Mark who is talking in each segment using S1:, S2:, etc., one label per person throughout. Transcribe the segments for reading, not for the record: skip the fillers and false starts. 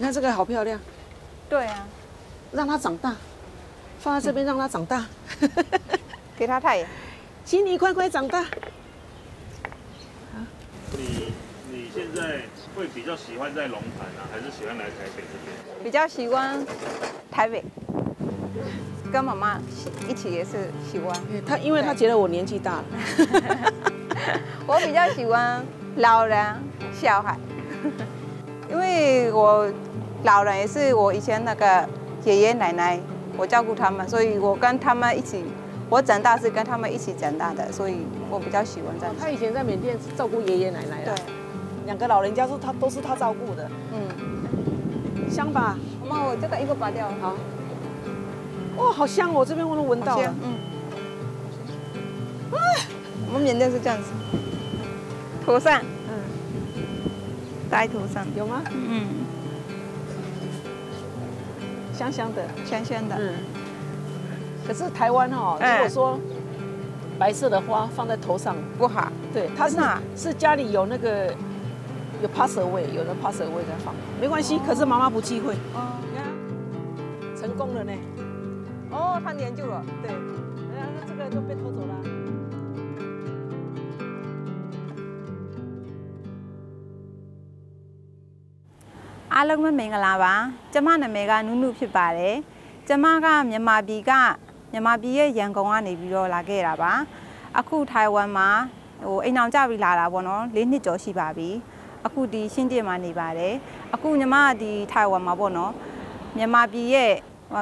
S1: 看这个好漂亮。
S2: 对啊，
S1: 让它长大，放在这边让它长大，
S2: 给它太阳。
S1: 请你快快长大。
S3: 你现在会比较喜欢在龙潭啊，还是喜欢来台北这边？
S2: 比较喜欢台北，跟妈妈一起也是喜欢。
S1: 因为他觉得我年纪大了。
S2: 我比较喜欢老人、小孩，因为我老人也是我以前那个爷爷奶奶，我照顾他们，所以我跟他们一起。我长大是跟他们一起长大的，所以我比较喜欢这样。
S1: 他以前在缅甸照顾爷爷奶奶的，
S2: 对，
S1: 两个老人家都是他照顾的。香吧？
S2: 妈，我这个一个拔掉。
S1: 好。哇，好香哦！这边我都闻到了。
S2: 我们缅甸是这样子，头上，戴头上
S1: 有吗？香香的，
S2: 香香的。
S1: 可是台湾哦，如果说白色的花放在头上
S2: 不好，
S1: 对，它是家里有那个有 pass away， 有人 pass away 在放，没关系。可是妈妈不忌讳。哦，你看，成功了呢。
S2: 哦，他粘住了。
S1: 对，那这个就被偷走了。
S2: အားလုံးပဲမင်္ဂလာပါကျမနာမည်ကနုနုဖြစ်ပါတယ်ကျမကမြန်မာပြည်ရဲ့ရန်ကုန်ကနေပြီးတော့လာခဲ့တာပါအခုထိုင်ဝမ်မှာအိမ်အောင်ကြပြီးလာတာပေါ့နော်၄နှစ်ကျော်ရှိပါပြီအခုဒီရှင်းကျင်မှာနေပါတယ်အခုညီမဒီထိုင်ဝမ်မှာပေါ့နော်မြန်မာပြည်ရဲ့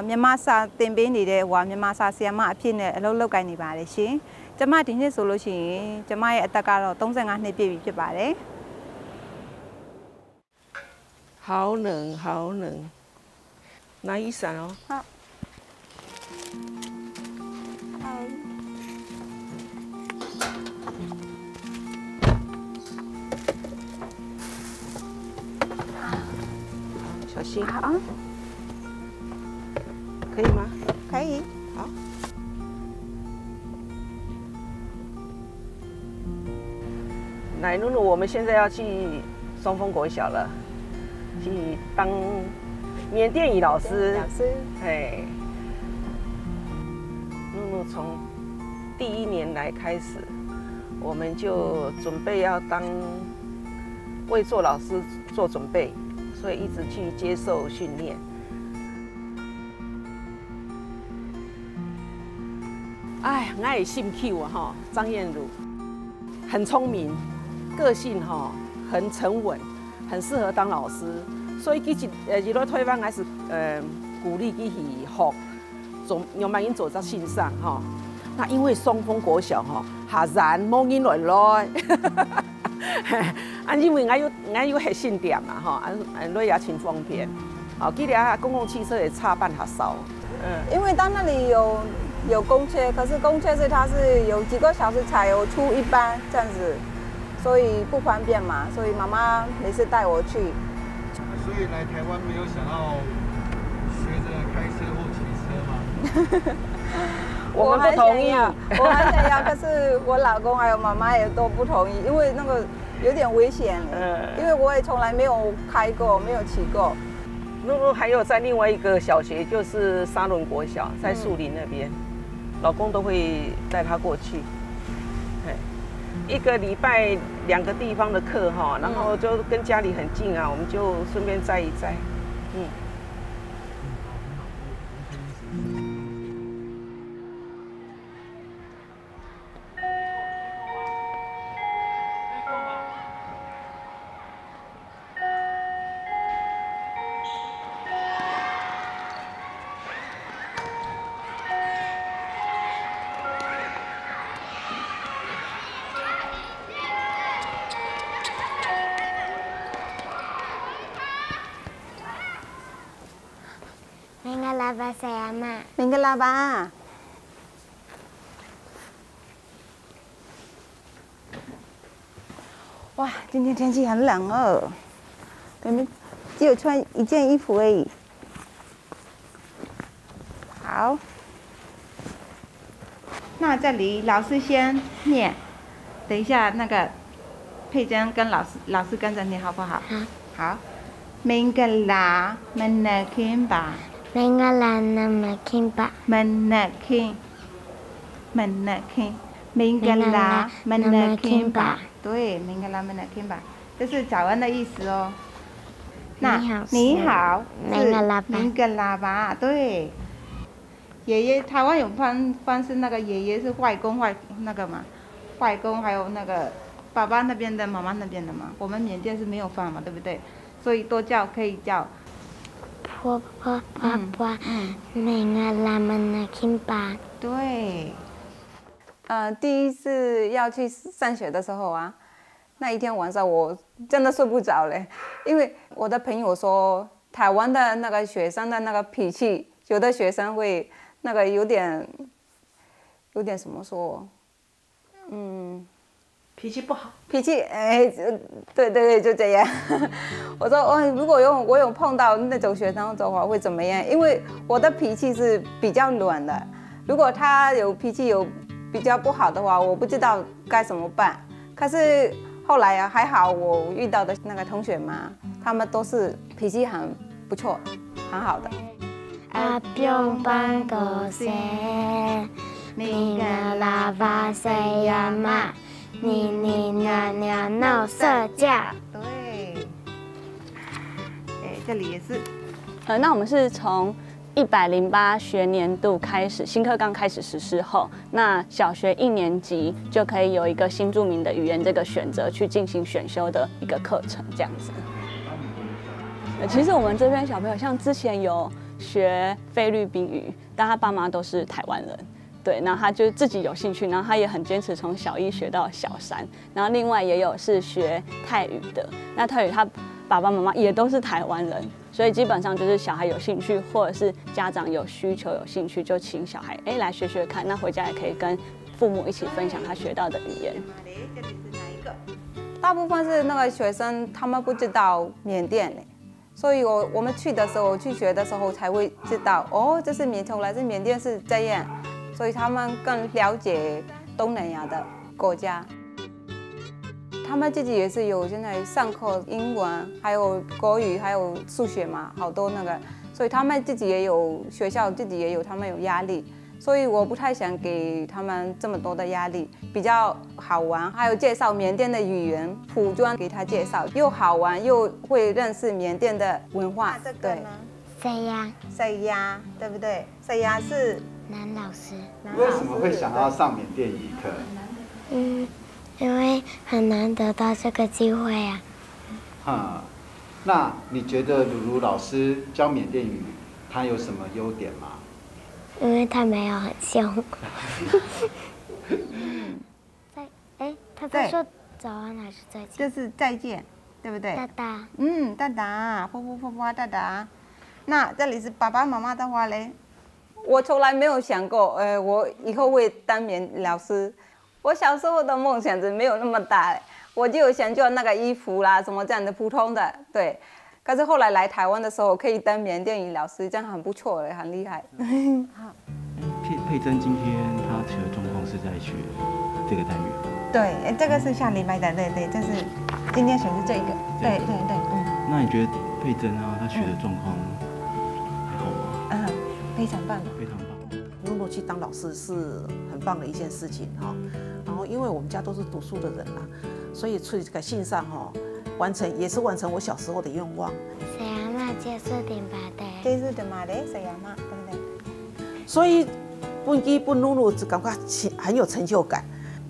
S2: မြန်မာစာသင်ပေးနေတဲ့မြန်မာစာဆရာမအဖြစ်နဲ့အလုပ်လုပ်ကိုင်နေပါတယ်ရှင်ကျမဒီနှစ်ဆိုလို့ရှိရင်ကျမရဲ့အသက်ကတော့35နှစ်ပြည့်ပြီဖြစ်ပါတယ်
S1: 好冷，好冷，拿雨伞哦。
S2: 好。
S1: 小心。
S2: 好。
S1: 可以吗？
S2: 可以。
S1: 好。来，露露，我们现在要去松峰国小了。去当缅甸语老师，哎，露露从第1年来开始，我们就准备要为做老师做准备，所以一直去接受训练。哎，我也姓 Q 啊哈，张燕如，很聪明，个性哈很沉稳。很适合当老师，所以日落推翻还是鼓励去学，用慢音走在线上哈。那因为松峰国小哈下山冇人来，因为我有核心店嘛哈，落也挺方便。好，这里公共汽车也差半下烧。
S2: 因为到那里有公车，可是公车它是有几个小时才有出一班这样子。所以不方便嘛，所以妈妈每次带我去。
S4: 所以来台湾没有想要学着开车或骑车吗？
S1: 我们不同意，
S2: 我很想要，可是我老公还有妈妈也都不同意，因为那个有点危险。因为我也从来没有开过，没有骑过。
S1: 露露还有在另外一个小学，就是沙仑国小，在树林那边，老公都会带他过去。1个礼拜2个地方的课哈，然后就跟家里很近啊，我们就顺便载一载，
S5: မင်္ဂလာပါဆရာမ
S2: မင်္ဂလာပါ哇，今天天气很冷哦，我们只有穿1件衣服而已。好，那这里老师先念，等一下那个佩珍跟老师跟着念好不好？好。明格拉门那肯吧，
S5: 明个啦那么轻吧，
S2: 门那肯，门那肯，明格拉门那肯吧，对，明格拉门那肯吧，这是早安的意思哦。那你好，明格拉吧，对。爷爷，台湾有翻是那个爷爷是外公那个嘛，外公还有那个爸爸那边的妈妈那边的嘛，我们缅甸是没有翻嘛，对不对？所以多叫可以叫
S5: 婆婆爸爸，明个啦们那轻吧。
S2: 对。第一次要去上学的时候啊，那一天晚上我真的睡不着嘞，因为我的朋友说台湾的那个学生的那个脾气，有的学生会那个有点什么说，
S1: 脾气不好，
S2: 脾气对，就这样。我说如果我有碰到那种学生的话会怎么样？因为我的脾气是比较软的，如果他有脾气有比较不好的话，我不知道该怎么办。可是后来啊，还好我遇到的那个同学嘛，他们都是脾气很不错，很好的。
S5: 阿彪班狗塞，你个喇叭塞呀嘛，你娘娘闹社架。
S2: 对，这里也是。
S6: 那我们是从108学年度开始，新课纲开始实施后，那小学1年级就可以有一个新住民的语言这个选择去进行选修的一个课程，这样子。其实我们这边小朋友像之前有学菲律宾语，但他爸妈都是台湾人，对，然后他就自己有兴趣，然后他也很坚持从小1学到小3，然后另外也有是学泰语的，那泰语他爸爸妈妈也都是台湾人，所以基本上就是小孩有兴趣，或者是家长有需求有兴趣，就请小孩来学学看，那回家也可以跟父母一起分享他学到的语言。
S2: 这里是哪一个？大部分是那个学生他们不知道缅甸嘞。所以我们去的时候，去学的时候才会知道，这是从来是缅甸是这样，所以他们更了解东南亚的国家。他们自己也是有现在上课英文，还有国语，还有数学嘛，好多那个，所以他们自己也有学校，自己也有他们有压力。所以我不太想给他们这么多的压力，比较好玩，还有介绍缅甸的语言、服装给他介绍，又好玩又会认识缅甸的文化。对，
S5: 谁呀，
S2: 对不对？谁呀是
S5: 男老师。
S4: 为什么会想要上缅甸语课？
S5: 因为很难得到这个机会啊。
S4: 那你觉得鲁鲁老师教缅甸语，他有什么优点吗？
S5: 因为他没有很凶。他在说早安还是再见？
S2: 这是再见，对不对？
S5: 哒哒。
S2: 哒哒，婆婆婆婆哒哒。那这里是爸爸妈妈的话嘞，我从来没有想过，我以后会当老师。我小时候的梦想是没有那么大，我就想做那个衣服啦，什么这样的普通的，对。可是后来来台湾的时候，可以当缅甸语老师，这样很不错的，很厉害。好。
S7: 佩珍今天她学的状况是在学这个单元。
S2: 对，这个是下礼拜的，对，这是今天选的这个，对。
S7: 那你觉得佩珍啊，她学的状况还好吗？
S2: 非常棒，
S7: 非常棒。
S1: 能够去当老师是很棒的一件事情哈。然后因为我们家都是读书的人啦，所以去这个信上完成我小时候的愿望。
S5: 谁呀嘛接受点吧的。
S2: 接受点嘛的，谁呀嘛，对不对？
S1: 所以本基本努努只感觉很有成就感，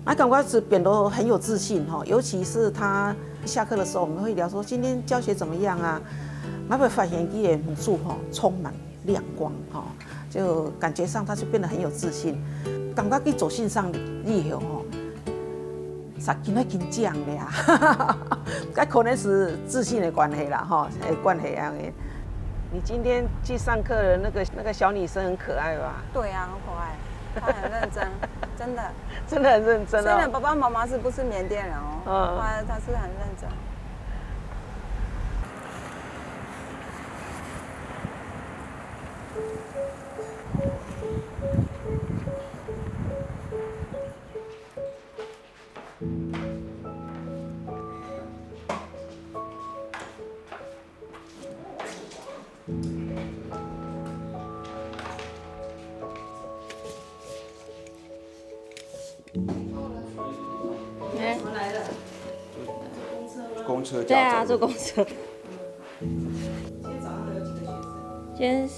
S1: 感觉是变得很有自信哈。尤其是他下课的时候，我们会聊说今天教学怎么样啊，会发现伊的母数充满亮光就感觉上他就变得很有自信。感觉去走信上以后啥今天紧张的呀，这可能是自信的关系啦关系样的。你今天去上课的那个小女生很可爱吧？
S2: 对啊，很可爱，她很认真，真的，
S1: 真的很认真。虽
S2: 然爸爸妈妈不是缅甸人她是很认真。
S6: 哎，
S1: 我们来了。
S8: 公车
S6: 对啊，坐公车。
S1: 今天早上有几个学生？
S9: 今天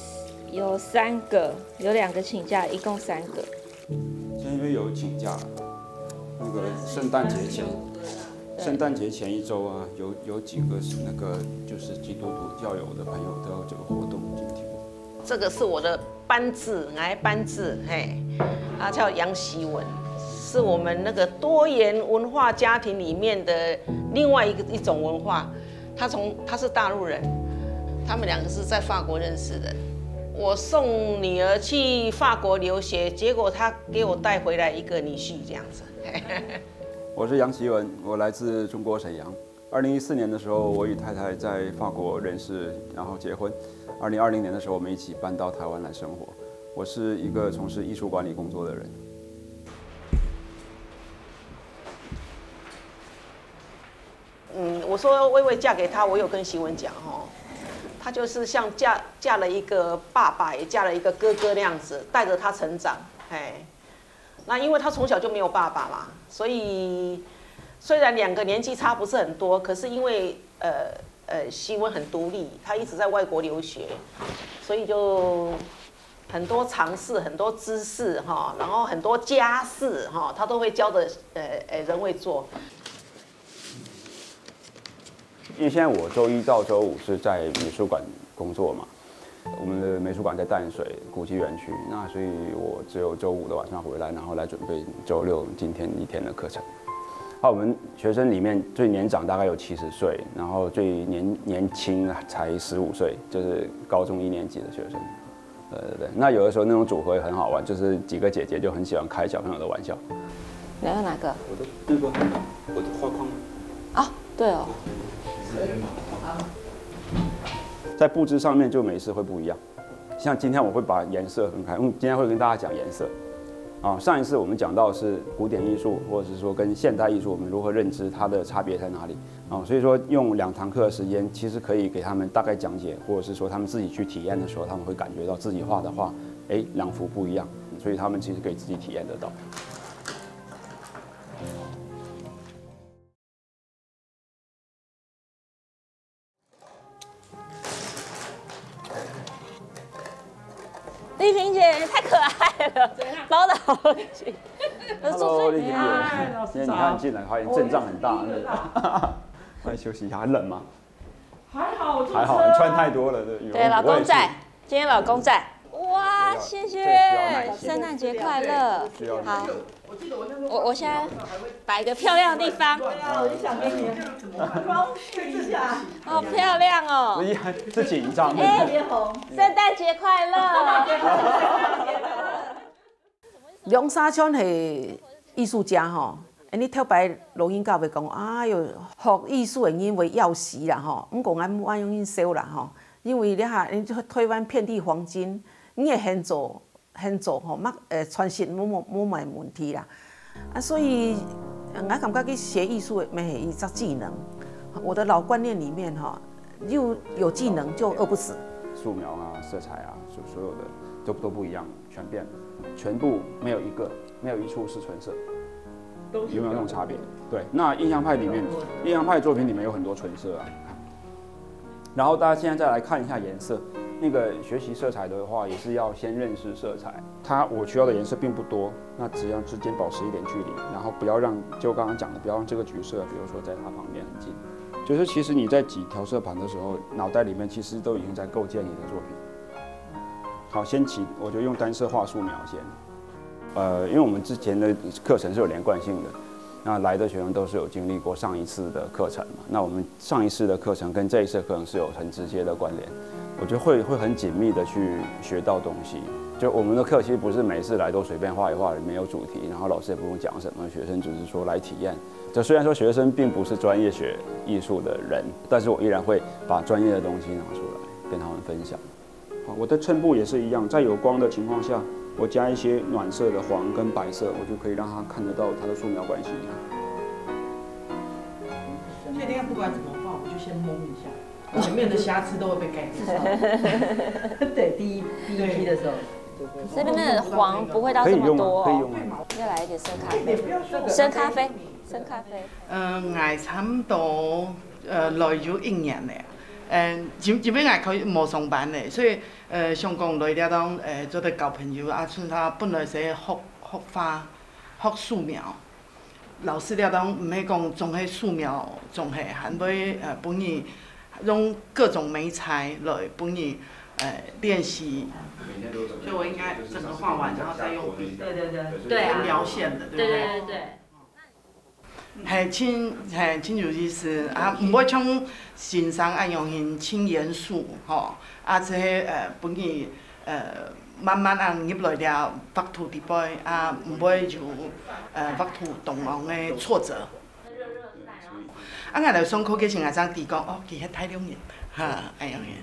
S9: 有3个，有2个请假，一共3个。
S8: 今天因为有请假，那个圣诞节前1周啊，有几个是那个就是基督徒教友的朋友都有这个活动今天。
S1: 这个是我的班智，班智，嘿，他叫杨希文，是我们那个多元文化家庭里面的另外一种文化。他是大陆人，他们2个是在法国认识的。我送女儿去法国留学，结果他给我带回来一个女婿，这样子。
S8: 我是杨希文，我来自中国沈阳。2014年的时候，我与太太在法国认识，然后结婚。2020年的时候，我们一起搬到台湾来生活。我是一个从事艺术管理工作的人。
S1: 我说薇薇嫁给他，我有跟希文讲他就是像嫁了一个爸爸，也嫁了一个哥哥那样子，带着他成长。那因为他从小就没有爸爸嘛，所以虽然2个年纪差不是很多，可是因为希文很独立，他一直在外国留学，所以就很多常识、很多知识然后很多家事他都会教的人会做。
S8: 因为现在我周1到周5是在美术馆工作嘛，我们的美术馆在淡水古迹园区，那所以我只有周5的晚上回来，然后来准备周6今天1天的课程。我们学生里面最年长大概有70岁，然后最年轻才15岁，就是高中1年级的学生。对，那有的时候那种组合也很好玩，就是几个姐姐就很喜欢开小朋友的玩笑。
S6: 你要哪个？
S8: 我的那个我的画框。
S6: 啊，对哦。
S8: 在布置上面就每次会不一样，像今天我会把颜色分开，今天会跟大家讲颜色。上一次我们讲到是古典艺术，或者是说跟现代艺术，我们如何认知它的差别在哪里所以说用2堂课的时间，其实可以给他们大概讲解，或者是说他们自己去体验的时候，他们会感觉到自己画的画，2幅不一样，所以他们其实可以自己体验得到。
S6: 丽萍姐太可爱了，包的好紧。
S8: Hello， 丽萍姐，今天你看进来，发现阵仗很大，快休息一下，很冷吗？
S1: 还好，
S8: 还好，你穿太多了，
S6: 对，老公在，今天老公在。哇，谢谢，圣诞节快乐。好，我现在摆一个漂亮的地方。对啊，我就想给你装饰一下。好漂亮哦！
S8: 是紧张。
S6: 圣诞节快乐！
S1: 梁沙川是艺术家你跳摆录音教会讲，哎哟，学艺术的人为要死啦不过俺不爱用因收啦因为台湾遍地黄金。你的现做传承冇乜问题啦，所以我感觉去学艺术没一个技能。我的老观念里面有技能就饿不死。
S8: 素描啊、色彩啊，所有的都不一样，全变了，全部没有一处是纯色，有没有那种差别？对，那印象派里面，印象派作品里面有很多纯色啊。然后大家现在再来看一下颜色。那个学习色彩的话，也是要先认识色彩。我需要的颜色并不多，那只要之间保持一点距离，然后不要让就刚刚讲的，不要让这个橘色，比如说在它旁边很近。就是其实你在挤调色盘的时候，脑袋里面其实都已经在构建你的作品。好，先起，我就用单色画素描先。因为我们之前的课程是有连贯性的，那来的学生都是有经历过上一次的课程嘛。那我们上一次的课程跟这一次的课程是有很直接的关联。我觉得会很紧密的去学到东西。就我们的课其实不是每次来都随便画一画，没有主题，然后老师也不用讲什么，学生只是说来体验。就虽然说学生并不是专业学艺术的人，但是我依然会把专业的东西拿出来跟他们分享。好，我的衬布也是一样，在有光的情况下，我加一些暖色的黄跟白色，我就可以让他看得到它的素描关系。
S10: 所以那样不管怎么画，我就先蒙一下。前面的瑕疵都会被盖住。对，第一批的时候。
S9: 这边的黄不会到这么多哦。要来一点生咖啡，生咖啡，生咖啡。
S10: 我差唔多來咗1年嘞。這邊佢冇上班嘞，所以上工來了當做得交朋友啊，像他本來是學花、學素描，老師了當唔係講種係素描種係，還會幫你用各種媒材來幫你練習。所以我應該整個畫完，然後再用筆，對描線的，對不對？對。係真有意思啊！唔會像欣賞按用型真嚴肅吼，啊即係本意慢慢按入來了畫圖底背啊，唔會就畫圖動浪嘅挫折。啊，我來上課嘅時候，張弟講哦，其實太兩年哈，按用型。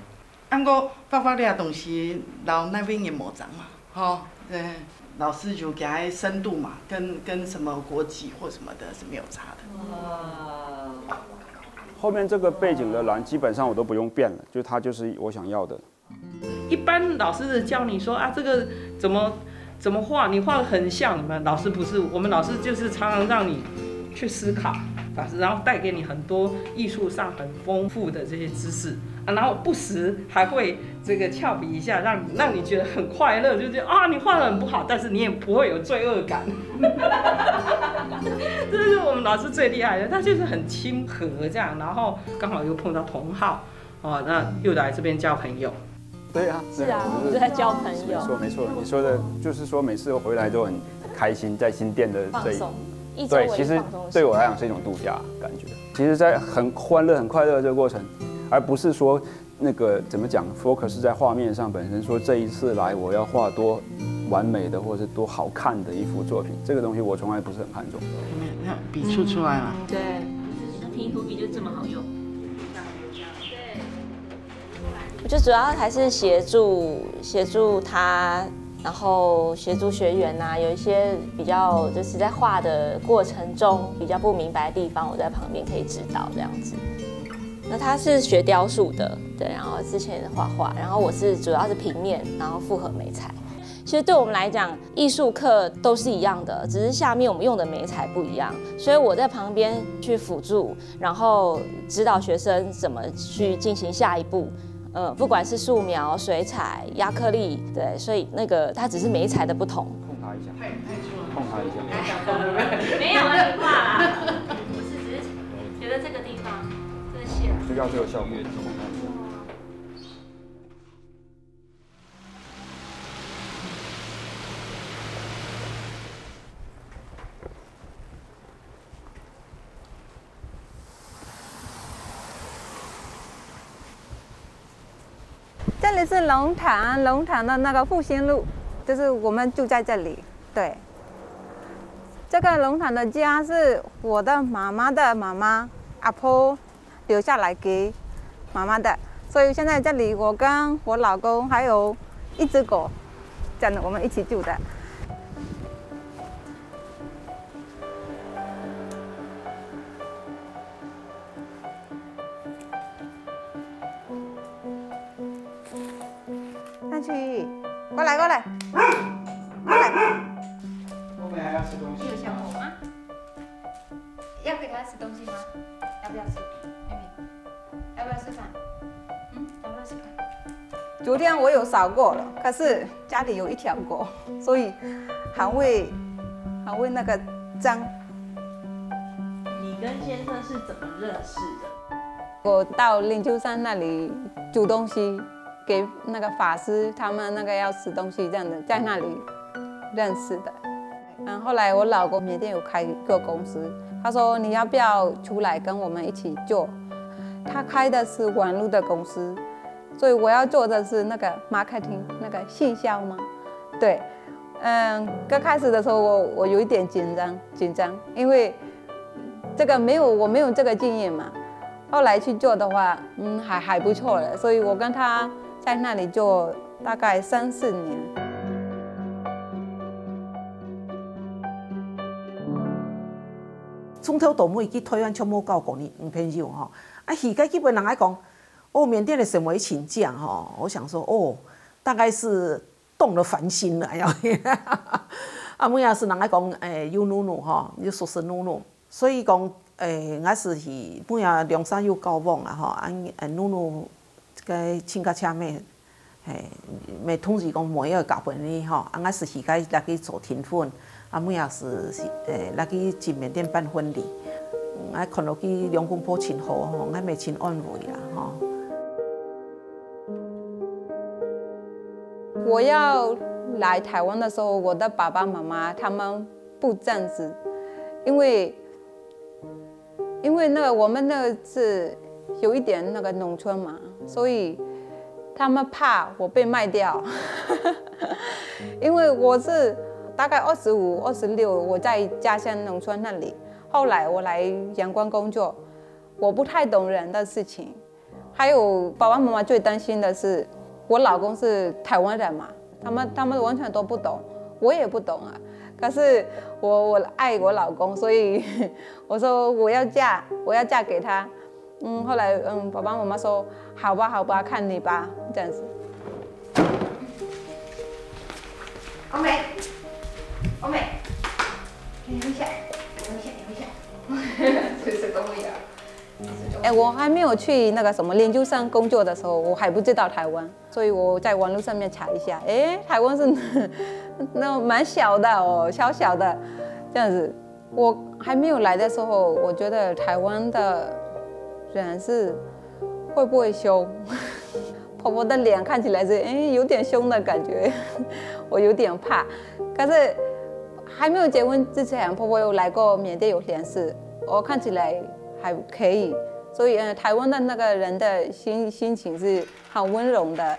S10: 按過畫了東西，到那邊也冇長嘛，吼，對。老師就給他深度嘛，跟什麼國籍或什麼的是沒有差的。
S8: 後面這個背景的藍基本上我都不用變了，就它就是我想要的。
S11: 一般老師教你說啊，這個怎麼畫，你畫得很像你們老師不是，我們老師就是常常讓你去思考，然後帶給你很多藝術上很豐富的這些知識。然後不時還會這個俏皮一下，讓你覺得很快樂，就覺得啊，你畫得很不好，但是你也不會有罪惡感。這是我們老師最厲害的，他就是很親和這樣，然後剛好又碰到同好，哦，那又來這邊交朋友。
S8: 對啊，
S9: 是啊，我們就在交朋友。
S8: 沒錯，你說的就是說每次回來都很開心，在新店的這一
S9: 對，
S8: 其實對我來講是一種度假感覺。其實，在很歡樂、很快樂的這個過程。而不是說那個怎麼講 ，focus 在畫面上本身，說這一次來我要畫多完美的或者多好看的一幅作品，這個東西我從來不是很看重。
S10: 筆出來了。
S9: 對，你的平塗筆就這麼好用。我覺得主要還是協助他，然後協助學員啊，有一些比較就是在畫的過程中比較不明白的地方，我在旁邊可以指導這樣子。那他是學雕塑的，對，然後之前畫畫，然後我是主要是平面，然後複合媒材。其實對我們來講，藝術課都是一樣的，只是下面我們用的媒材不一樣，所以我在旁邊去輔助，然後指導學生怎麼去進行下一步。不管是素描、水彩、亞克力，對，所以那個它只是媒材的不同。
S8: 碰它一下，碰它一下。
S9: 沒有你畫啦，不是，只是覺得這個地方。就要這個效果。
S2: 这里是龙潭的那个复兴路，就是我们住在这里。对，这个龙潭的家是我的妈妈的妈妈阿婆留下来给妈妈的，所以现在这里我跟我老公还有一只狗，这样我们一起住的。上去，过来，过来，过来。
S4: 后面还要吃东西。
S2: 有小狗吗？要给它吃东西吗？要不要吃？妹妹，要不要吃饭？要不要吃饭？昨天我有扫过了，可是家里有一条狗，所以还会那个脏。
S9: 你跟先生是怎么认识的？
S2: 我到灵鹫山那里煮东西，给那个法师他们那个要吃东西这样的，在那里认识的。后来我老公缅甸有开一个公司，他说你要不要出来跟我们一起做？他开的是网络的公司，所以我要做的是那个 marketing 那个行销嘛。对，刚开始的时候我有一点紧张，因为这个我没有这个经验嘛。后来去做的话，还不错了，所以我跟他在那里做大概3、4年。
S1: 从头到尾去台湾，全部到5天有吼。啊，去个基本人来讲，缅甸的什么请假吼，我想说大概是动了凡心了呀。啊，每也是人爱讲有女女吼，有叔叔女女，所以讲我是每也两三有交往啊吼，女女个亲家车妹，咪通知讲每一个交伴哩吼，我是该来去做天婚，啊每也是来去进缅甸办婚礼，我看落去两公婆亲好吼，我咪亲安慰啦吼。
S2: 我要来台湾的时候，我的爸爸妈妈他们不赞成，因为那个我们那个是有一点那个农村嘛，所以他们怕我被卖掉。因为我是大概25、26，我在家乡农村那里，后来我来阳光工作，我不太懂人的事情，还有爸爸妈妈最担心的是。我老公是台湾人嘛，他们完全都不懂，我也不懂啊。可是我爱我老公，所以我说我要嫁给他。后来爸爸妈妈说好吧，看你吧，这样子。欧美，你回下，随时都会有。我还没有去那个什么研究生工作的时候，我还不知道台湾，所以我在网络上面查一下，台湾是那蛮小的哦，小小的这样子。我还没有来的时候，我觉得台湾的人是会不会凶？婆婆的脸看起来是有点凶的感觉，我有点怕。可是还没有结婚之前，婆婆有来过缅甸有联系，我看起来还可以。所以台湾的那个人的心情是很温柔的。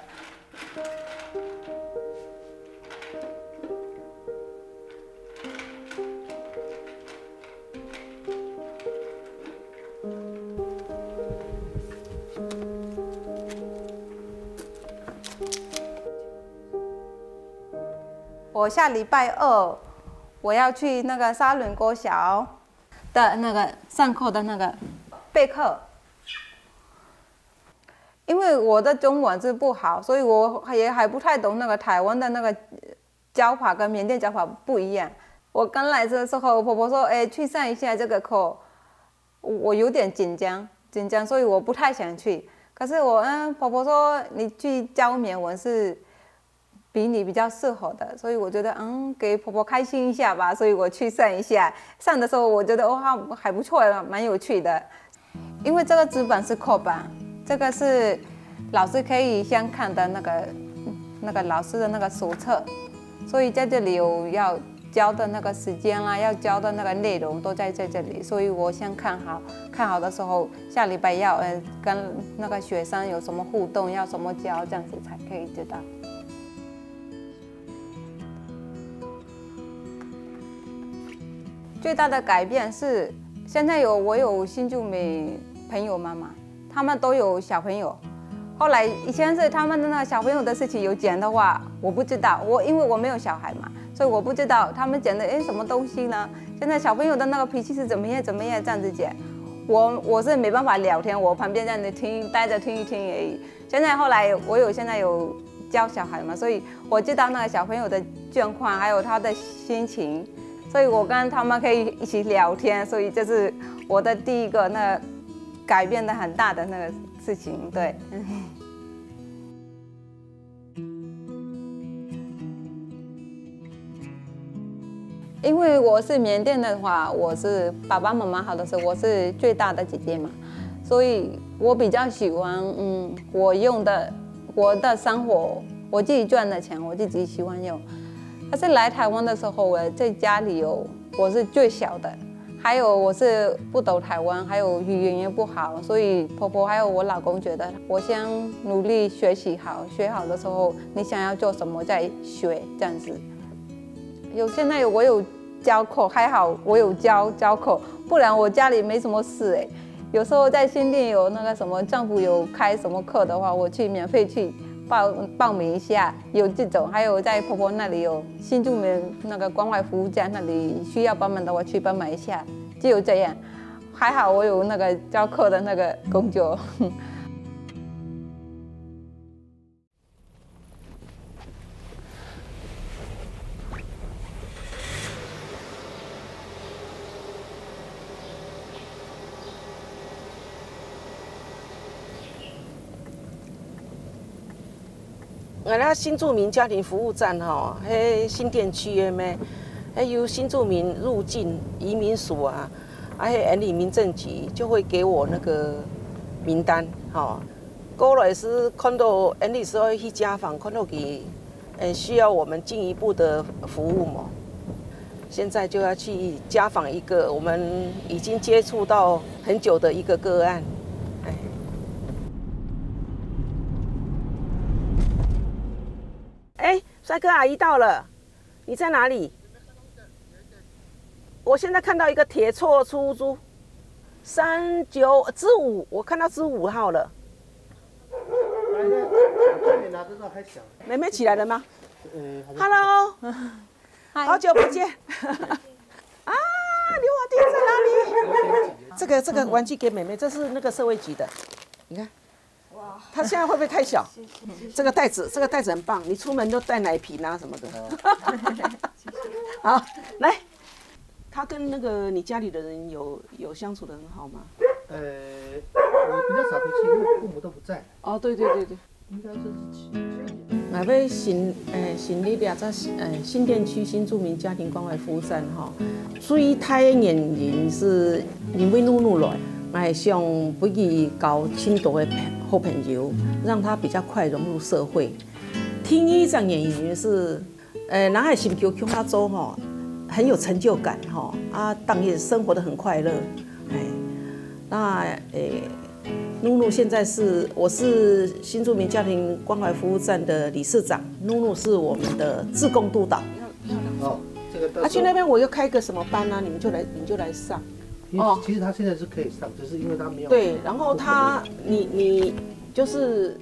S2: 我下礼拜2我要去那个沙仑国小的那个上课的那个。备课，因为我的中文是不好，所以我也还不太懂那个台湾的那个教法跟缅甸教法不一样。我刚来的时候，婆婆说：“去上一下这个课。”我有点紧张，所以我不太想去。可是婆婆说你去教缅文是比你比较适合的，所以我觉得给婆婆开心一下吧，所以我去上一下。上的时候我觉得还不错，蛮有趣的。因为这个纸本是课本，这个是老师可以先看的那个老师的那个手册，所以在这里有要教的那个时间啦，要教的那个内容都在这里，所以我先看好的时候，下礼拜要跟那个学生有什么互动，要什么教，这样子才可以知道。最大的改变是，现在我有新住民朋友妈妈，他们都有小朋友。后来以前是他们的那个小朋友的事情有讲的话，我不知道，因为我没有小孩嘛，所以我不知道他们讲的什么东西呢？现在小朋友的那个脾气是怎么样这样子讲，我是没办法聊天，我旁边这样子待着听一听而已。后来我现在有教小孩嘛，所以我知道那个小朋友的状况，还有他的心情，所以我跟他们可以一起聊天，所以这是我的第一个那改变的很大的那个事情，对。因为我是缅甸的话，我是爸爸妈妈好的时候，我是最大的姐姐嘛，所以我比较喜欢，我的生活，我自己赚的钱，我自己喜欢用。可是来台湾的时候，我在家里我是最小的。还有我是不懂台湾，还有语言也不好，所以婆婆还有我老公觉得我先努力学习好，学好的时候你想要做什么再学这样子。现在我有教课，还好我有教课，不然我家里没什么事有时候在新店有那个什么政府有开什么课的话，我去免费去报名一下，有这种。还有在婆婆那里有新住民那个关怀服务站那里需要帮忙的，我去帮忙一下，只有这样。还好我有那个教课的那个工作。
S1: 咱新住民家庭服务站吼，迄新店区的咩，迄由新住民入境移民署啊，迄园里民政局就会给我那个名单，吼。过来是看到园里时候去家访，看到给需要我们进一步的服务嘛。现在就要去家访一个我们已经接触到很久的一个个案。哎，帅哥阿姨到了，你在哪里？我现在看到一个铁错出租，39之5，我看到之5号了。妹妹起来了吗？Hello， 好久不见。啊，溜滑梯在哪里？这个玩具给妹妹，这是那个社会局的，你看。哇，它现在会不会太小？这个袋子很棒，你出门就带奶瓶啊什么的。好，来，他跟那个你家里的人有相处得很好吗？
S12: 我比较少回去，因为父母都不在。
S1: 哦，对。应该是去年。我要成立了新店区新住民家庭关怀服务站哈，最大的原因是因为露露来，我会想不去交新多的好朋友，让他比较快融入社会。第一种原因是，人的心球向他走哈，很有成就感哈，啊，当然生活得很快乐，那露露现在我是新住民家庭关怀服务站的理事长，露露是我们的志工督导。
S12: 哦，这个。
S1: 去那边我又开个什么班啊？你就来上。
S12: 哦，其实他现在是可以上，只是因为他没有。
S1: 对，然后你就是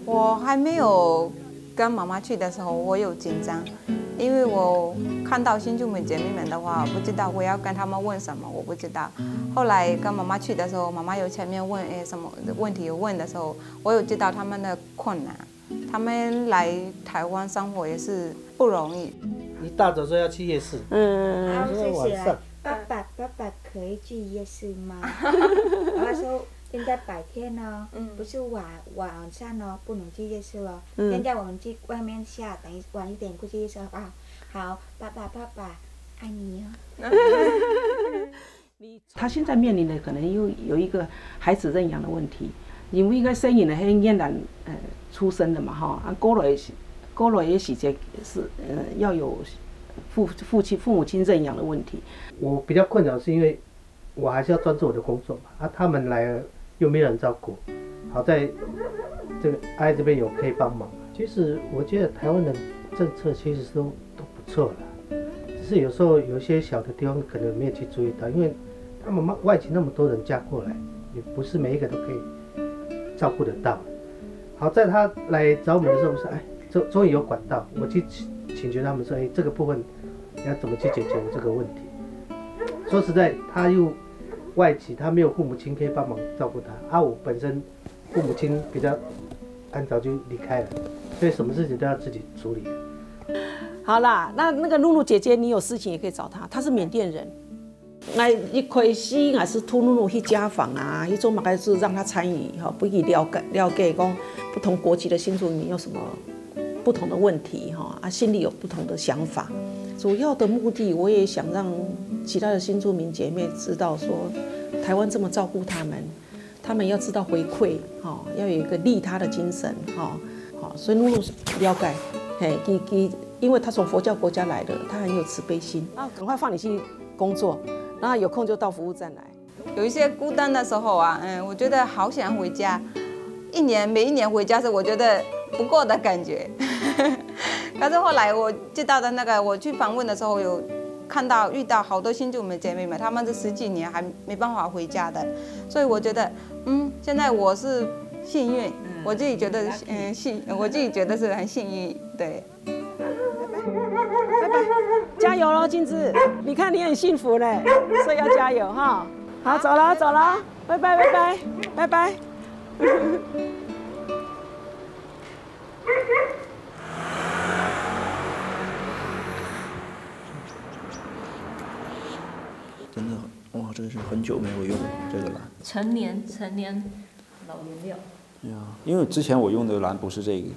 S2: 我还没有跟妈妈去的时候，我有紧张，因为我看到新住民姐妹们的话，不知道我要跟他们问什么，我不知道。后来跟妈妈去的时候，妈妈有前面问什么问题有问的时候，我有知道他们的困难，他们来台湾生活也是不容易。
S12: 你大早说要去夜市，
S5: 好，谢谢。
S12: 晚上。
S5: 爸爸可以去夜市吗？妈妈说现在白天哦，不是晚上哦，不能去夜市哦。现在我们去外面下，等晚一点过去夜市好不好？好，爸爸，爱你哦。
S1: 他现在面临的可能又有一个孩子认养的问题，因为个生意呢，很越南出生的嘛哈，啊，过来也是要有父母亲认养的问题。
S12: 我比较困扰是因为我还是要专注我的工作嘛，啊，他们来了又没有人照顾，好在这个爱这边有可以帮忙。其实我觉得台湾的政策其实都不错啦，只是有时候有一些小的地方可能没有去注意到，因为他们外籍那么多人嫁过来，也不是每一个都可以照顾得到。好在他来找我们的时候说，终于有管道，我去请求他们说，这个部分要怎么去解决这个问题。说实在，他又外籍，他没有父母亲可以帮忙照顾他，我本身父母亲比较很早就离开了，所以什么事情都要自己处理。
S1: 好啦，那个露露姐姐，你有事情也可以找她，她是缅甸人。一开始也是托露露去家访啊，迄种嘛该是让她参与哈，不去了解讲不同国籍的新住民有什么不同的问题哈，心里有不同的想法。主要的目的，我也想让其他的新住民姐妹知道说，台湾这么照顾他们要知道回馈哈，要有一个利他的精神哈。好，所以露露了解，因为她从佛教国家来的，她很有慈悲心，赶快放你去工作，然后有空就到服务站来。
S2: 有一些孤单的时候啊，我觉得好想回家。每一年回家是我觉得不够的感觉。可是后来我知道的那个，我去访问的时候有遇到好多新住民姐妹们，她们是10几年还没办法回家的，所以我觉得，现在我是幸运，我自己觉得，我自己觉得是很幸运，对。
S1: 拜拜，加油喽，静子！你看你很幸福嘞，所以要加油哈。好，走了，拜拜。
S7: 真的哇，这是很久没有用这个蓝。
S9: 成年老颜料。
S8: 对啊，因为之前我用的蓝不是这个。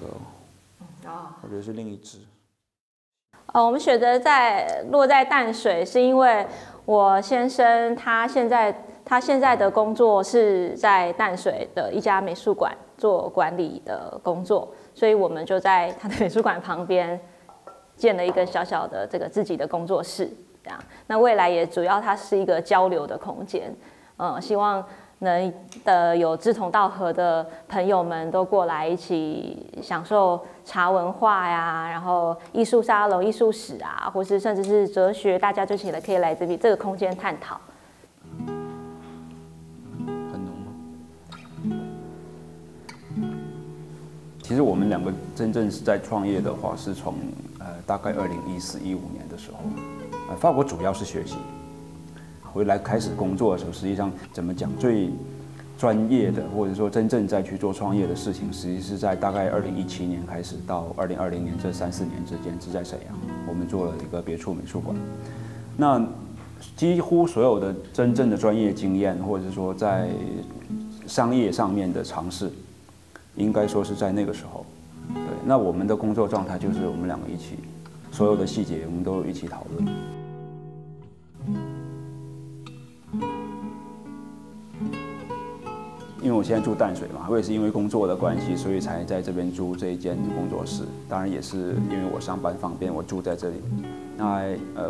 S8: 我觉得是另一支。
S9: 我们选择落在淡水，是因为我先生他现在的工作是在淡水的一家美术馆做管理的工作，所以我们就在他的美术馆旁边建了一个小小的这个自己的工作室，这样。那未来也主要它是一个交流的空间，希望能有志同道合的朋友们都过来一起享受茶文化呀，然后艺术沙龙、艺术史啊，或是甚至是哲学，大家就可以来这个空间探讨。
S8: 很浓吗？其实我们两个真正是在创业的话，是从大概2014、15年的时候，法国主要是学习。回来开始工作的时候，实际上怎么讲，最专业的或者说真正在去做创业的事情，实际是在大概2017年开始到2020年这3、4年之间，是在沈阳，我们做了一个别处美术馆。那几乎所有的真正的专业经验，或者说在商业上面的尝试，应该说是在那个时候。对，那我们的工作状态就是我们两个一起，所有的细节我们都一起讨论。因为我现在住淡水嘛，我也是因为工作的关系，所以才在这边租这一间工作室。当然也是因为我上班方便，我住在这里。那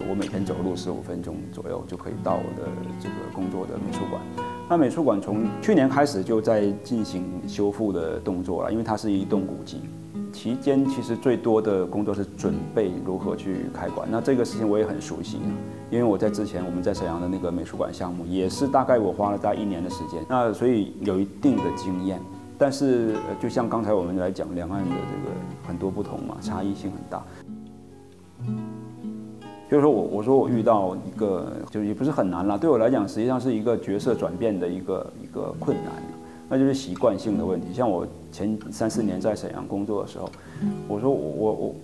S8: 我每天走路15分钟左右就可以到我的这个工作的美术馆。那美术馆从去年开始就在进行修复的动作了，因为它是一栋古迹。期间其实最多的工作是准备如何去开馆，那这个事情我也很熟悉，因为我在之前我们在沈阳的那个美术馆项目也是大概我花了大概1年的时间，那所以有一定的经验。但是就像刚才我们来讲两岸的这个很多不同嘛，差异性很大。就是说我说我遇到一个就也不是很难啦，对我来讲实际上是一个角色转变的一个困难。那就是习惯性的问题。像我前3、4年在沈阳工作的时候，我说我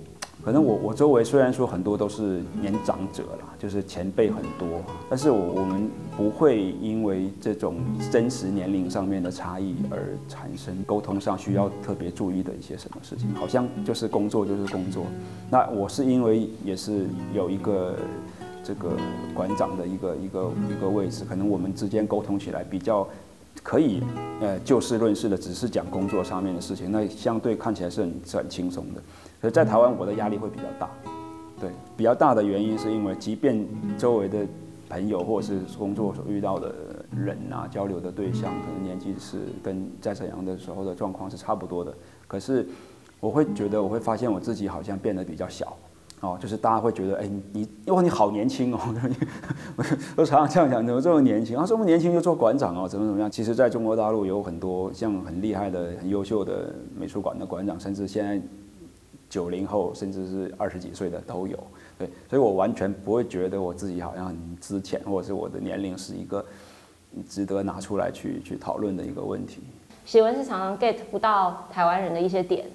S8: 可能我周围虽然说很多都是年长者啦，就是前辈很多，但是我们不会因为这种真实年龄上面的差异而产生沟通上需要特别注意的一些什么事情，好像就是工作就是工作。那我是因为也是有一个这个馆长的一个位置，可能我们之间沟通起来比较可以就事论事的，只是讲工作上面的事情，那相对看起来是很轻松的。可是，在台湾我的压力会比较大，对，比较大的原因是因为，即便周围的朋友或者是工作所遇到的人啊，交流的对象，可能年纪是跟在沈阳的时候的状况是差不多的，可是我会觉得，我会发现我自己好像变得比较小。哦，就是大家会觉得，哎，你好年轻哦，我常常这样讲，怎么这么年轻？这么年轻就做馆长哦，怎么样？其实，在中国大陆有很多像很厉害的、很优秀的美术馆的馆长，甚至现在90后，甚至是20几岁的都有。对，所以我完全不会觉得我自己好像很资浅，或者是我的年龄是一个值得拿出来去讨论的一个问题。
S9: 喜文是常常 get 不到台湾人的一些点。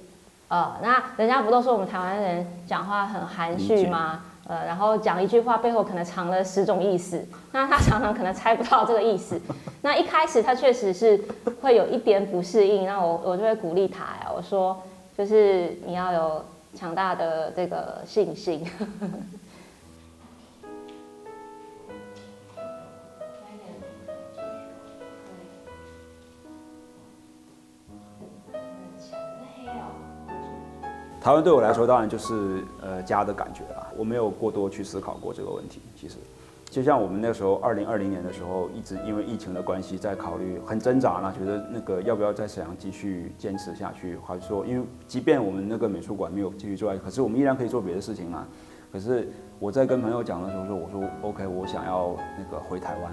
S9: 那人家不都说我们台湾人讲话很含蓄吗？然后讲一句话背后可能藏了10种意思，那他常常可能猜不到这个意思。那一开始他确实是会有一点不适应，那我就会鼓励他呀，我说就是你要有强大的这个信心。
S8: 台湾对我来说当然就是家的感觉啦，我没有过多去思考过这个问题。其实，就像我们那时候2020年的时候，一直因为疫情的关系在考虑，很挣扎啦，觉得那个要不要在沈阳继续坚持下去，还是说，因为即便我们那个美术馆没有继续做下去，可是我们依然可以做别的事情嘛。可是我在跟朋友讲的时候我说 OK， 我想要那个回台湾，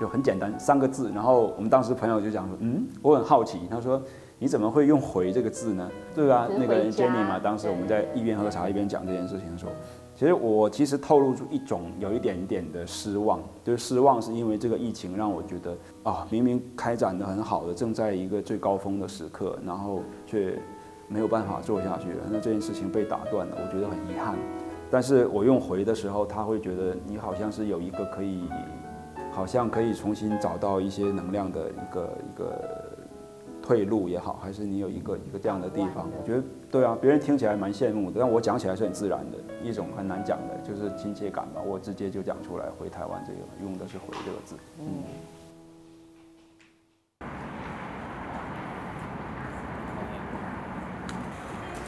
S8: 就很简单3个字。然后我们当时朋友就讲说，我很好奇，他说。你怎么会用"回"这个字呢？对啊，那个人 Jenny 嘛，当时我们在一边喝茶一边讲这件事情的时候，其实透露出有一点点的失望，就是失望是因为这个疫情让我觉得明明开展的很好的，正在一个最高峰的时刻，然后却没有办法做下去了，那这件事情被打断了，我觉得很遗憾。但是我用"回"的时候，他会觉得你好像是有一个好像可以重新找到一些能量的一个退路也好，还是你有一个这样的地方，我觉得对啊，别人听起来蛮羡慕的，但我讲起来是很自然的一种很难讲的，就是亲切感吧。我直接就讲出来，回台湾这个用的是“回”这个字。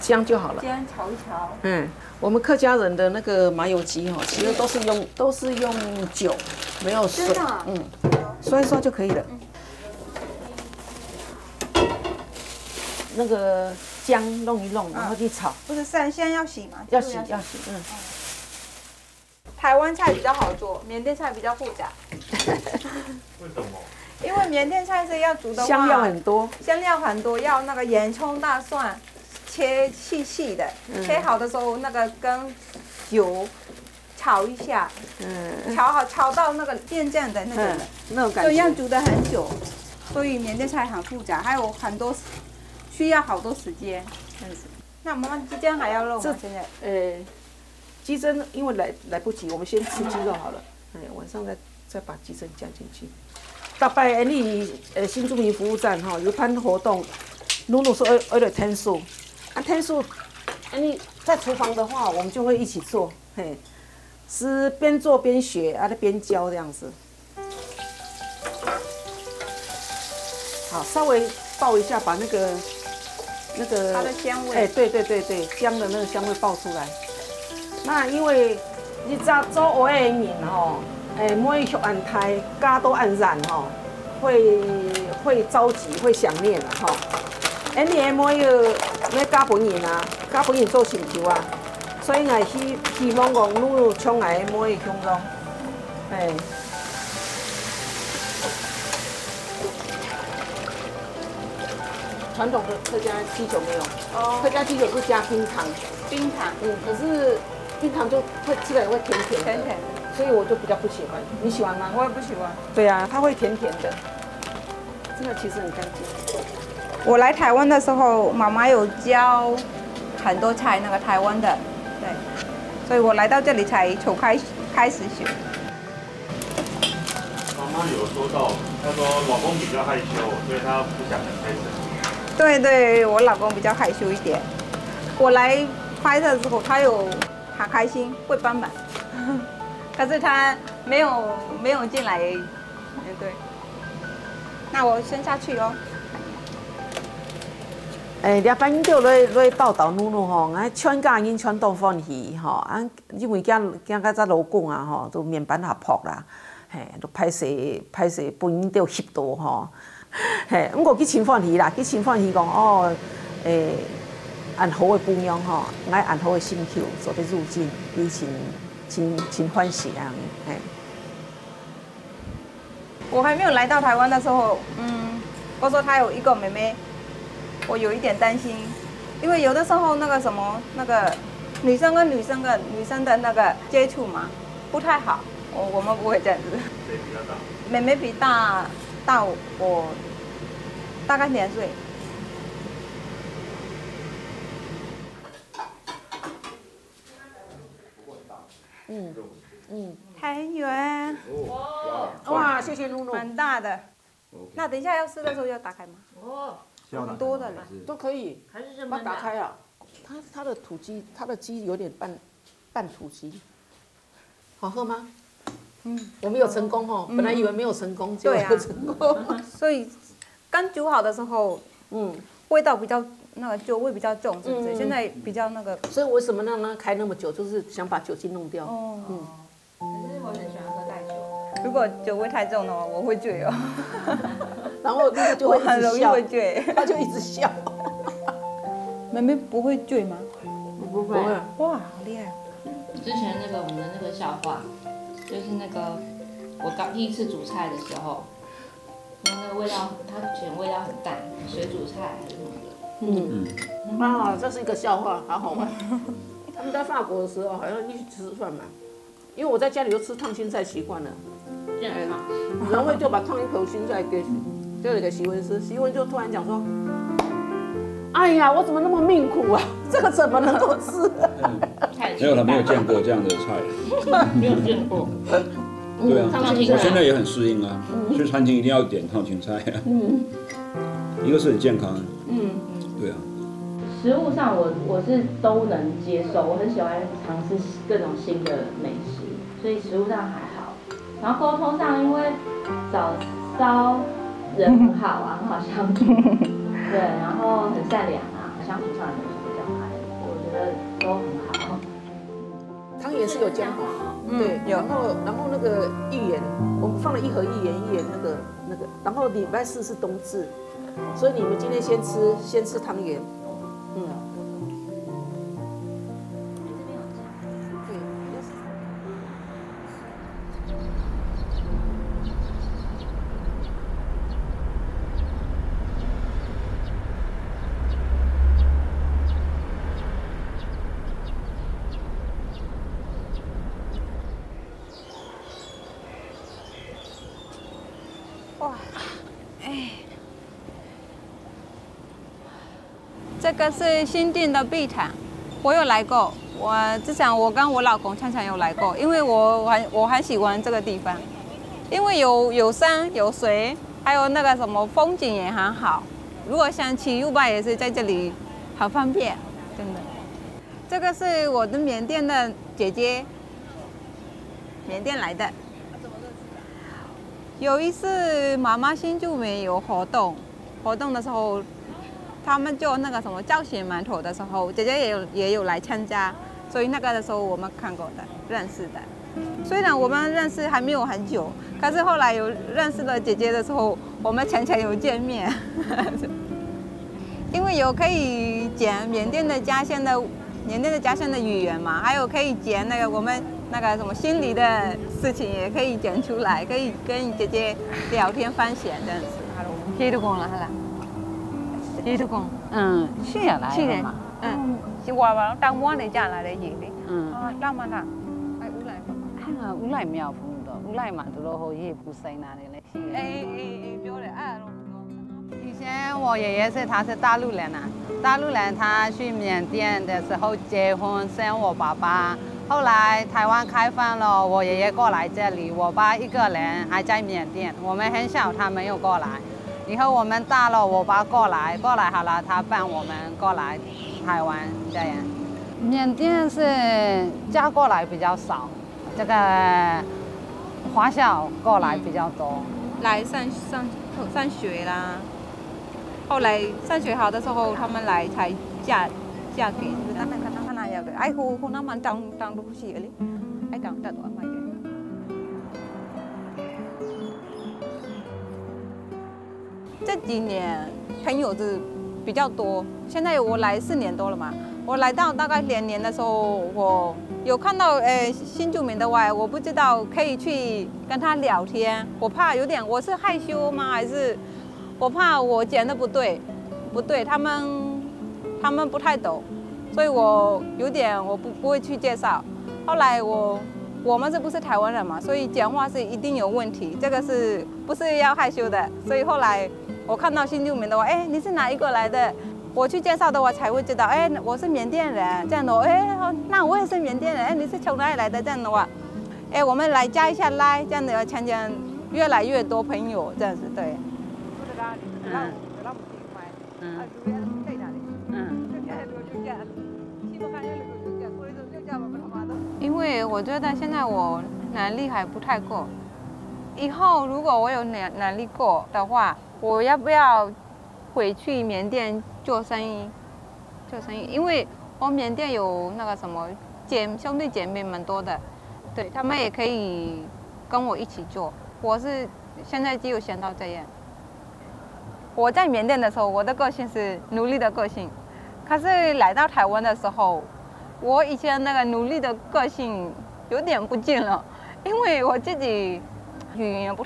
S1: 姜就好了。
S2: 姜炒一炒。
S1: 我们客家人的那个麻油鸡哈，其实都是用酒，没有水。
S2: 真的。
S1: 刷一刷就可以了。那个姜弄一弄，然后去炒。
S2: 不是现在要洗吗？
S1: 要洗。
S2: 台湾菜比较好做，缅甸菜比较复杂。
S3: 为什么？
S2: 因为缅甸菜是要煮的话，
S1: 香料很多，
S2: 要那个洋葱、大蒜切细细的，切好的时候那个跟油炒一下，炒到那个变这样的那种的，
S1: 那种感觉，
S2: 所以要煮的很久，所以缅甸菜很复杂，还有很多需要好多时间。那妈妈鸡胗还要肉吗？现在？
S1: 鸡胗因为来不及，我们先吃鸡肉好了。晚上再把鸡胗加进去。大摆你新住民服务站哈有办活动，露露说为了天数，天数，你在厨房的话，我们就会一起做，是边做边学，边教这样子。好，稍微爆一下，把那个
S2: 它的香味，
S1: 对，姜的那个香味爆出来。那因为你知道做蚵仔的人吼，每学按台，家都按染吼，会着急，会想念啦吼。你的每要家本人啊，家本人做亲像啊，所以我希望讲愈抢来的每香浓，传统的客家鸡酒没有，客家鸡酒是加冰糖，可是冰糖就会吃起来会甜甜的，所以我就比较不喜欢。你喜欢吗？
S2: 我也不喜欢。
S1: 对啊，它会甜甜的，这个其实很干净。
S2: 我来台湾的时候，妈妈有教很多菜，那个台湾的，对，所以我来到这里才从开始学。
S3: 妈妈有说到，她说老公比较害羞，所以她不想很开声。
S2: 对，我老公比较害羞一点。我来拍摄的时候，他有很开心，会帮忙，可是他没有进来。对。那我先下去哦。
S1: 日本叫来报道露露吼，劝家人劝到欢喜吼，因为囝较早老公啊吼，都面板合扑啦，都拍摄本应着翕到吼，毋过去真欢喜啦，去真欢喜讲哦，按好的榜样吼，按好的心口做得入境，伊真欢喜啊，
S2: 我还没有来到台湾的时候，我说他有一个妹妹。我有一点担心，因为有的时候那个什么那个女生跟女生的那个接触嘛，不太好。我们不会这样子。
S3: 谁比较大？
S2: 妹妹比大我大概2岁。太远。
S1: 哇，谢谢露露。
S2: 蛮大的。那等一下要吃的时候要打开吗？很多的嘞，
S1: 都可以，还是把它打开啊。它的土鸡，它的鸡有点半土鸡，好喝吗？我们有成功哦，本来以为没有成功，结果有成功。
S2: 所以刚煮好的时候，味道比较那个酒味比较重，是不是？现在比较那个。
S1: 所以为什么让它开那么久，就是想把酒精弄掉。
S2: 可是我很喜欢喝带酒，如果酒味太重的话，我会醉哦。
S1: 然后那个就会
S2: 很容易会醉，
S1: 他就一直笑。
S2: 妹妹不会醉吗？
S1: 不会。
S2: 哇，好厉害！
S9: 之前那个我们的那个笑话，就是那个我第一次煮菜的时候，那个味道，它觉得味道很淡，水煮菜还是什么的。
S1: 这是一个笑话，好好玩。他们在法国的时候好像一起吃饭嘛，因为我在家里都吃烫青菜习惯了，然后就把烫一口青菜给媳妇吃，媳妇就突然讲说：“哎呀，我怎么那么命苦啊？这个怎么能够吃？”
S8: 没有，他没有见过这样的菜，
S9: 没有见过。
S8: 对啊，我现在也很适应啊，去餐厅一定要点烫青菜啊。一个是很健康，对啊。
S6: 食物上我是都能接受，我很喜欢尝试各种新的美食，所以食物上还好。然后沟通上，因为嫂嫂人很好啊，很好相处，对，然后很善良啊，相处上也是比较好，我觉得都很好。
S1: 汤圆是有姜黄，对，然后那个芋圆，我们放了1盒芋圆那个，然后礼拜4是冬至，所以你们今天先吃汤圆，
S2: 哇，哎，这个是新店的碧潭，我有来过。之前我跟我老公常常有来过，因为我很喜欢这个地方，因为有山有水，还有那个什么风景也很好。如果想骑 U-bike 也是在这里，很方便，真的。这个是我的缅甸的姐姐，缅甸来的。有一次妈妈新住民有活动的时候，他们做那个什么教学馒头的时候，姐姐也有来参加，所以那个的时候我们看过的，认识的。虽然我们认识还没有很久，可是后来有认识了姐姐的时候，我们常常有见面。因为有可以讲缅甸的家乡的语言嘛，还有可以讲那个我们那个什么心里的事情也可以讲出来，可以跟姐姐聊天分享这样子。几多公了哈啦？几多公？去年来的嘛。是我当我的家来的去的。那么啦，哎，乌来吧。乌来苗圃的，乌来嘛，都落后也不生那的嘞。表嘞，以前我爷爷他是大陆人啊，大陆人他去缅甸的时候结婚生我爸爸，后来台湾开放了，我爷爷过来这里，我爸一个人还在缅甸，我们很小他没有过来，以后我们大了，我爸过来好了，他伴我们过来台湾这样。缅甸是嫁过来比较少，这个华侨过来比较多，来上学啦。后来上学好的时候，他们来才嫁给。他那样的，哎，湖那蛮当都不是的，哎当多买的。这几年朋友是比较多，现在我来4年多了嘛。我来到大概2年的时候，我有看到新住民的话，我不知道可以去跟他聊天，我怕有点，我是害羞吗？还是？我怕我讲的不对，他们不太懂，所以我不会去介绍。后来我们不是台湾人嘛，所以讲话是一定有问题，这个是不是要害羞的？所以后来我看到新住民的话，哎，你是哪一个来的？我去介绍的话才会知道，哎，我是缅甸人，这样的，哎，那我也是缅甸人，哎，你是从哪里来的？这样的话，哎，我们来加一下来，这样的常常越来越多朋友，这样子对。因为我觉得现在我能力还不太够，以后如果我有能力够的话，我要不要回去缅甸做生意？因为我缅甸有那个什么兄弟姐妹蛮多的，对他们也可以跟我一起做。我是现在只有想到这样。我在缅甸的时候，我的个性是努力的个性，可是来到台湾的时候，我以前那个努力的个性有点不见了，因为我自己语言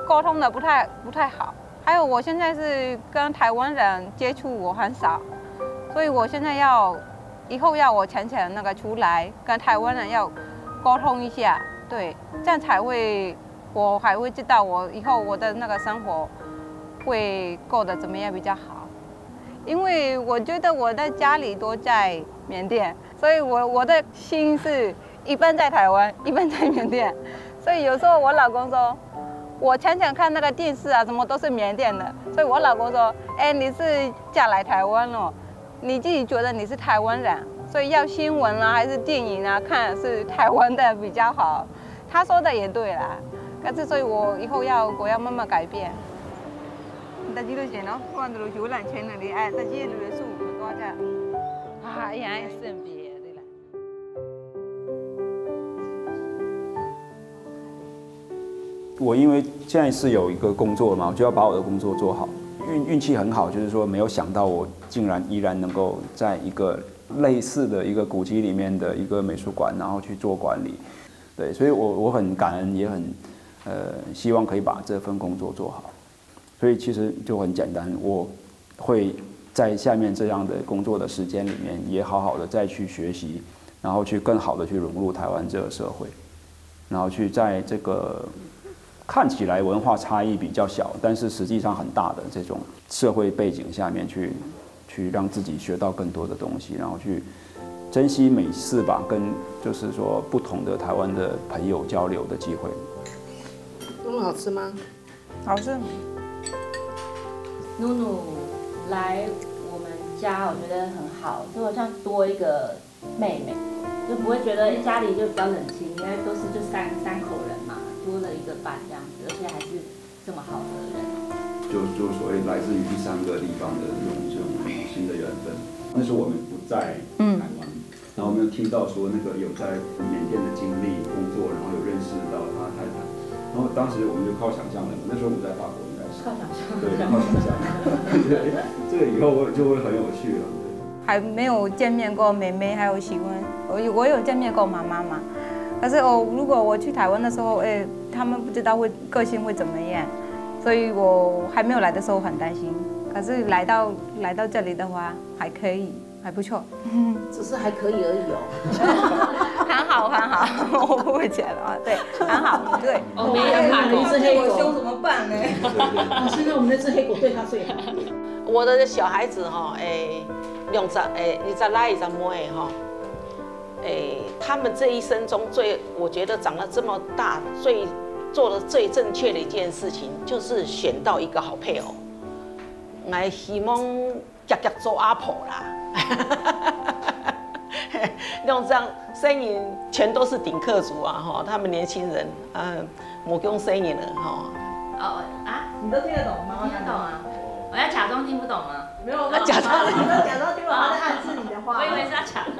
S2: 沟通的不太好，还有我现在是跟台湾人接触我很少，所以我现在以后要我常常那个出来跟台湾人要沟通一下，对，这样我还会知道我以后我的那个生活会过得怎么样比较好。因为我觉得我的家里都在缅甸，所以我的心是一半在台湾，一半在缅甸。所以有时候我老公说，我常常看那个电视啊，什么都是缅甸的，所以我老公说，哎，你是嫁来台湾了，你自己觉得你是台湾人，所以要新闻啊还是电影啊看是台湾的比较好。他说的也对啦，但是所以我以后我要慢慢改变。但係呢，喏，看到有人穿那里，哎，但係呢數唔多啫，啊，也順便的啦。
S8: 我因为现在是有一个工作嘛，我就要把我的工作做好。运气很好，就是说没有想到我竟然依然能够在一个类似的一个古迹里面的一个美术馆，然后去做管理。对，所以我很感恩，也很希望可以把这份工作做好。所以其实就很简单，我会在下面这样的工作的时间里面，也好好的再去学习，然后去更好的去融入台湾这个社会，然后去在这个看起来文化差异比较小，但是实际上很大的这种社会背景下面去让自己学到更多的东西，然后去珍惜每次吧跟就是说不同的台湾的朋友交流的机会。
S13: 露露好吃吗？
S2: 好吃。
S14: 露露来我们家，我觉得很好，就好像多一个妹妹，就不会觉得家里就比较冷清，因为都是就三口人嘛，多了一个伴这样子，而且还是这么好的人。
S8: 就所谓来自于第三个地方的这种新的缘分。那时候我们不在台湾，然后我们有听到说那个有在缅甸的经历工作，然后有认识到他太太，然后当时我们就靠想象了，那时候我们在法国。
S14: 靠想象，
S8: 对，靠想象，这个以后就会很有趣了。
S2: 还没有见面过妹妹，还有喜欢我有见面过妈妈嘛，可是如果我去台湾的时候，他们不知道个性会怎么样，所以我还没有来的时候很担心。可是来到这里的话，还可以，还不错。
S13: 只是还可以而已哦。
S2: 很好，我不会讲了啊，对，很好，对。
S13: 哦，没有买了一只黑狗，
S2: 凶怎么办呢？
S13: 现在我们那只黑狗对它最好。
S1: 我的小孩子哈，20来20岁哈，他们这一生中我觉得长得这么大，做的最正确的一件事情，就是选到一个好配偶。我希望做阿婆啦。用这样声音全都是顶客族啊哈，他们年轻人没用声音了哈。
S2: 你都听得懂吗？
S14: 听得懂啊？我要假装听不懂吗？
S2: 没有，我假装听不懂，他在暗示你的话。
S14: 我以为是要假的。